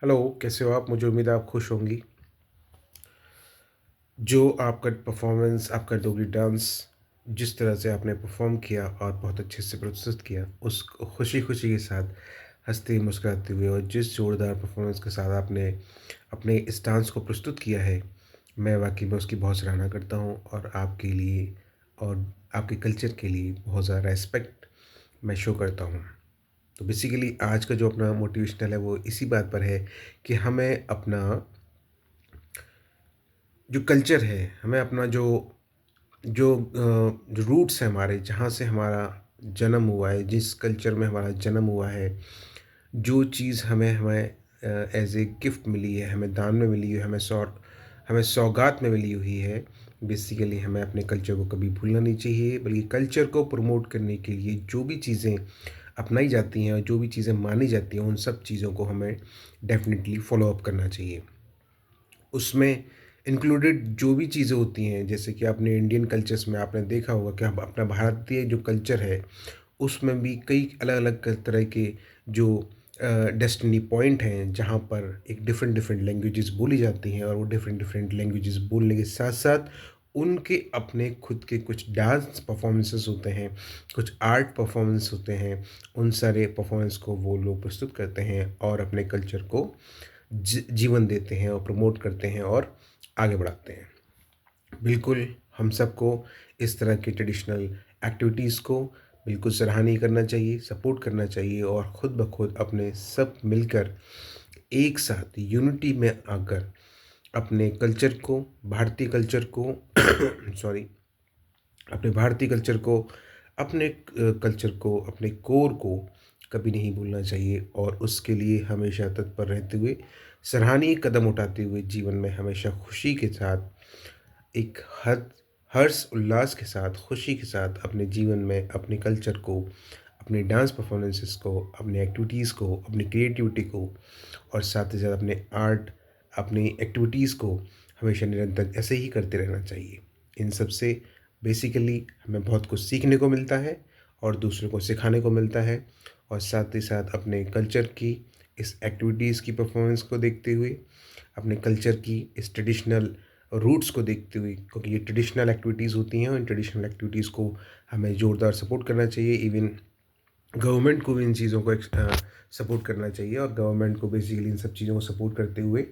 Hello, कैसे हो आप? मुझे उम्मीद है आप खुश होंगी। जो आपका परफ़ॉर्मेंस, आपका डोगरी डांस, जिस तरह से आपने परफ़ॉर्म किया और बहुत अच्छे से प्रस्तुत किया, उस खुशी-खुशी के साथ, हँसते मुस्कुराते हुए और जिस जोरदार परफ़ॉर्मेंस के साथ आपने अपने इस डांस को प्रस्तुत किया है, मैं वाक़ई में उसकी बहुत सराहना करता हूँ और आपके लिए और आपके कल्चर के लिए बहुत ज़्यादा रिस्पेक्ट मैं शो करता हूँ। तो बेसिकली आज का जो अपना मोटिवेशनल है, वो इसी बात पर है कि हमें अपना जो कल्चर है, हमें अपना जो रूट्स हैं हमारे, जहाँ से हमारा जन्म हुआ है, जिस कल्चर में हमारा जन्म हुआ है, जो चीज़ हमें हमें एज़ ए गिफ्ट मिली है, हमें दान में मिली है, हमें सौगात में मिली हुई है, बेसिकली हमें अपने कल्चर को कभी भूलना नहीं चाहिए, बल्कि कल्चर को प्रमोट करने के लिए जो भी चीज़ें अपनाई जाती हैं और जो भी चीज़ें मानी जाती हैं, उन सब चीज़ों को हमें डेफ़िनिटली फ़ॉलो अप करना चाहिए। उसमें इंक्लूडेड जो भी चीज़ें होती हैं, जैसे कि आपने इंडियन कल्चर्स में आपने देखा होगा कि हम अपना भारतीय जो कल्चर है, उसमें भी कई अलग-अलग तरह के जो डेस्टिनी पॉइंट हैं, जहाँ पर एक डिफरेंट-डिफरेंट लैंग्वेजेज़ बोली जाती हैं और वो डिफरेंट-डिफरेंट लैंग्वेजेज़ बोलने के साथ-साथ उनके अपने खुद के कुछ डांस परफ़ॉर्मेंसेस होते हैं, कुछ आर्ट परफ़ॉर्मेंस होते हैं, उन सारे परफ़ॉर्मेंस को वो लोग प्रस्तुत करते हैं और अपने कल्चर को जीवन देते हैं और प्रमोट करते हैं और आगे बढ़ाते हैं। बिल्कुल, हम सबको इस तरह की ट्रेडिशनल एक्टिविटीज़ को बिल्कुल सराहनीय करना चाहिए, सपोर्ट करना चाहिए और खुद ब खुद अपने सब मिलकर एक साथ यूनिटी में आकर अपने कल्चर को, भारतीय कल्चर को सॉरी, अपने भारतीय कल्चर को, अपने कल्चर को, अपने कोर को कभी नहीं भूलना चाहिए और उसके लिए हमेशा तत्पर रहते हुए, सराहनीय कदम उठाते हुए जीवन में हमेशा खुशी के साथ एक हर्ष उल्लास के साथ, खुशी के साथ अपने जीवन में अपने कल्चर को, अपने डांस परफ़ॉर्मेंसेस को, अपनी एक्टिविटीज़ को, अपनी क्रिएटिविटी को और साथ ही साथ अपने आर्ट, अपनी एक्टिविटीज़ को हमेशा निरंतर ऐसे ही करते रहना चाहिए। इन सब से बेसिकली हमें बहुत कुछ सीखने को मिलता है और दूसरों को सिखाने को मिलता है और साथ ही साथ अपने कल्चर की इस एक्टिविटीज़ की परफ़ॉर्मेंस को देखते हुए, अपने कल्चर की इस ट्रेडिशनल रूट्स को देखते हुए, क्योंकि ये ट्रेडिशनल एक्टिविटीज़ होती हैं और इन ट्रेडिशनल एक्टिविटीज़ को हमें ज़ोरदार सपोर्ट करना चाहिए। इवन गवर्नमेंट को भी इन चीज़ों को सपोर्ट करना चाहिए और गवर्नमेंट को बेसिकली इन सब चीज़ों को सपोर्ट करते हुए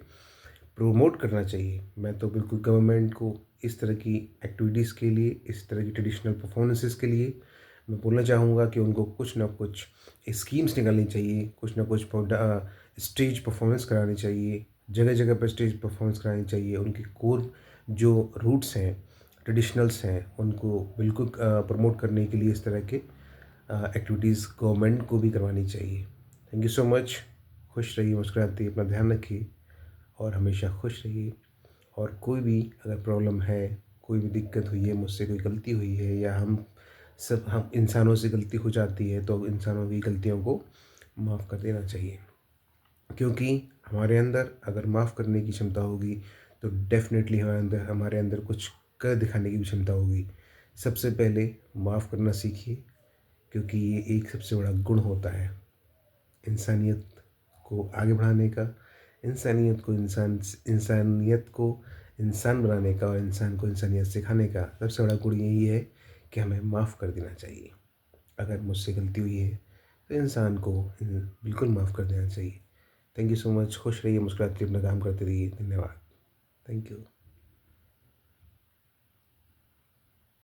प्रमोट करना चाहिए। मैं तो बिल्कुल गवर्नमेंट को इस तरह की एक्टिविटीज़ के लिए, इस तरह की ट्रेडिशनल परफॉर्मेंसेस के लिए मैं बोलना चाहूँगा कि उनको कुछ ना कुछ स्कीम्स निकालनी चाहिए, कुछ ना कुछ स्टेज परफॉर्मेंस करानी चाहिए, जगह-जगह पर स्टेज परफॉर्मेंस करानी चाहिए। उनके कोर जो रूट्स हैं, ट्रेडिशनल्स हैं, उनको बिल्कुल प्रमोट करने के लिए इस तरह के एक्टिविटीज़ गवर्नमेंट को भी करवानी चाहिए। Thank you so much. खुश रहिए, मुस्कुराते रहिए, अपना ध्यान रखिए और हमेशा खुश रहिए और कोई भी अगर प्रॉब्लम है, कोई भी दिक्कत हुई है, मुझसे कोई गलती हुई है या हम इंसानों से गलती हो जाती है, तो इंसानों की गलतियों को माफ़ कर देना चाहिए। क्योंकि हमारे अंदर अगर माफ़ करने की क्षमता होगी, तो डेफ़िनेटली हमारे अंदर कुछ कर दिखाने की भी क्षमता होगी। सबसे पहले माफ़ करना सीखिए, क्योंकि ये एक सबसे बड़ा गुण होता है। इंसानियत को आगे बढ़ाने का, इंसानियत को इंसान बनाने का और इंसान को इंसानियत सिखाने का सबसे बड़ा गुण यही है कि हमें माफ़ कर देना चाहिए। अगर मुझसे गलती हुई है, तो इंसान को बिल्कुल माफ़ कर देना चाहिए। Thank you so much. खुश रहिए, मुस्कुराते रहिए, अपना काम करते रहिए। धन्यवाद। Thank you.